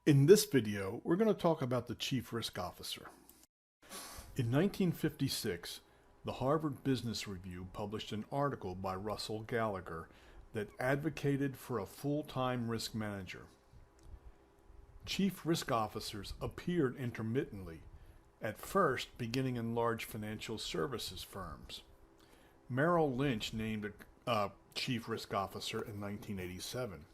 In this video, we're going to talk about the Chief Risk Officer. In 1956, the Harvard Business Review published an article by Russell Gallagher that advocated for a full-time risk manager. Chief risk officers appeared intermittently, at first beginning in large financial services firms. Merrill Lynch named a chief risk officer in 1987.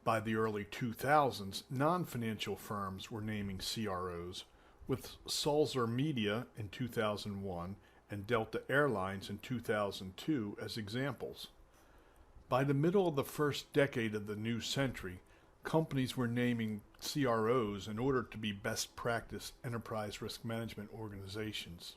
By the early 2000s, non-financial firms were naming CROs, with Sulzer Media in 2001 and Delta Airlines in 2002 as examples. By the middle of the first decade of the new century, companies were naming CROs in order to be best practice enterprise risk management organizations.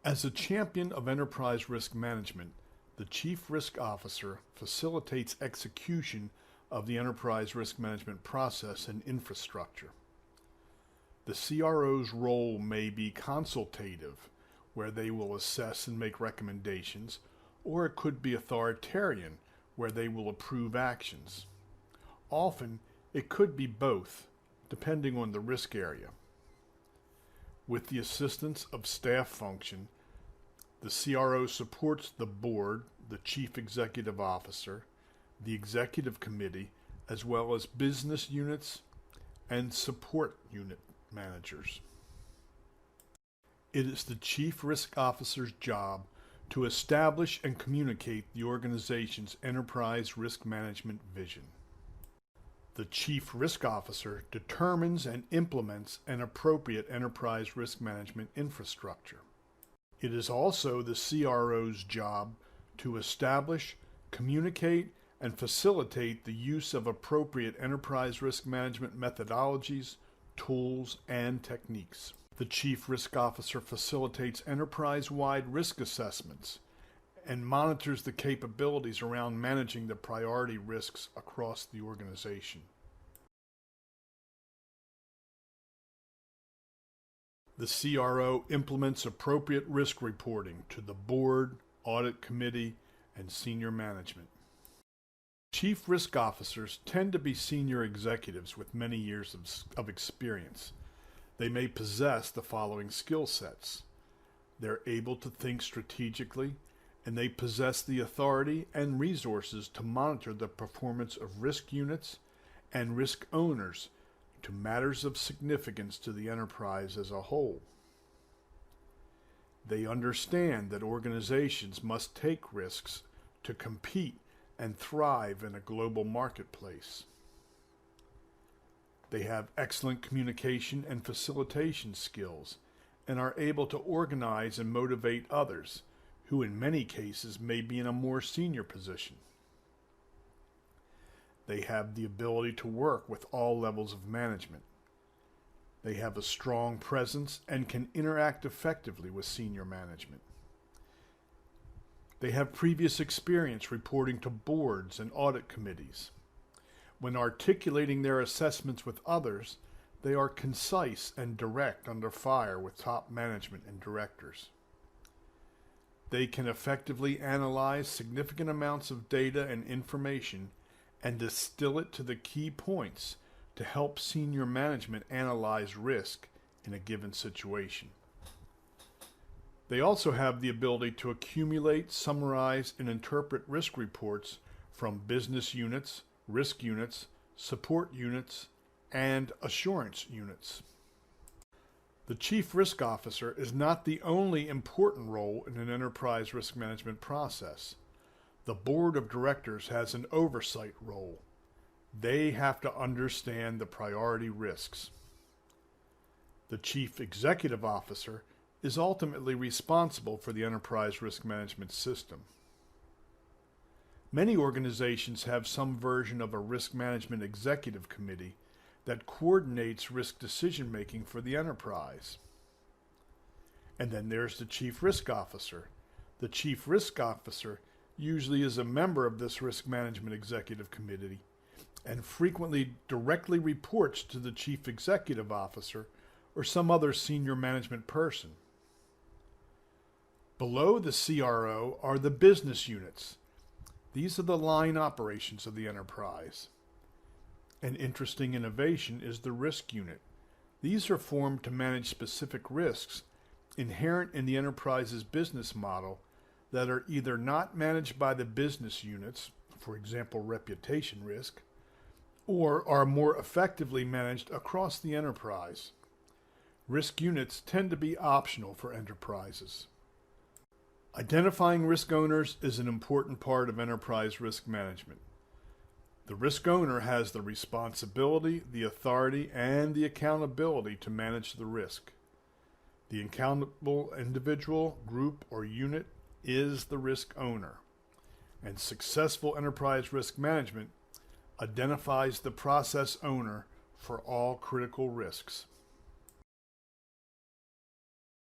As a champion of enterprise risk management, the Chief Risk Officer facilitates execution of the enterprise risk management process and infrastructure. The CRO's role may be consultative, where they will assess and make recommendations, or it could be authoritarian, where they will approve actions. Often, it could be both, depending on the risk area. With the assistance of staff function, the CRO supports the board, the Chief Executive Officer, the Executive Committee, as well as business units and support unit managers. It is the Chief Risk Officer's job to establish and communicate the organization's enterprise risk management vision. The Chief Risk Officer determines and implements an appropriate enterprise risk management infrastructure. It is also the CRO's job to establish, communicate, and facilitate the use of appropriate enterprise risk management methodologies, tools, and techniques. The Chief Risk Officer facilitates enterprise-wide risk assessments and monitors the capabilities around managing the priority risks across the organization. The CRO implements appropriate risk reporting to the board, audit committee, and senior management. Chief risk officers tend to be senior executives with many years of experience. They may possess the following skill sets. They're able to think strategically, and they possess the authority and resources to monitor the performance of risk units and risk owners to matters of significance to the enterprise as a whole. They understand that organizations must take risks to compete and thrive in a global marketplace. They have excellent communication and facilitation skills and are able to organize and motivate others, who in many cases may be in a more senior position. They have the ability to work with all levels of management. They have a strong presence and can interact effectively with senior management. They have previous experience reporting to boards and audit committees. When articulating their assessments with others, they are concise and direct under fire with top management and directors. They can effectively analyze significant amounts of data and information and distill it to the key points to help senior management analyze risk in a given situation. They also have the ability to accumulate, summarize, and interpret risk reports from business units, risk units, support units, and assurance units. The Chief Risk Officer is not the only important role in an enterprise risk management process. The Board of Directors has an oversight role. They have to understand the priority risks. The Chief Executive Officer is ultimately responsible for the enterprise risk management system. Many organizations have some version of a risk management executive committee that coordinates risk decision-making for the enterprise. And then there's the Chief Risk Officer. The Chief Risk Officer usually is a member of this risk management executive committee and frequently directly reports to the Chief Executive Officer or some other senior management person. Below the CRO are the business units. These are the line operations of the enterprise. An interesting innovation is the risk unit. These are formed to manage specific risks inherent in the enterprise's business model that are either not managed by the business units, for example, reputation risk, or are more effectively managed across the enterprise. Risk units tend to be optional for enterprises. Identifying risk owners is an important part of enterprise risk management. The risk owner has the responsibility, the authority, and the accountability to manage the risk. The accountable individual, group, or unit is the risk owner. And successful enterprise risk management identifies the process owner for all critical risks.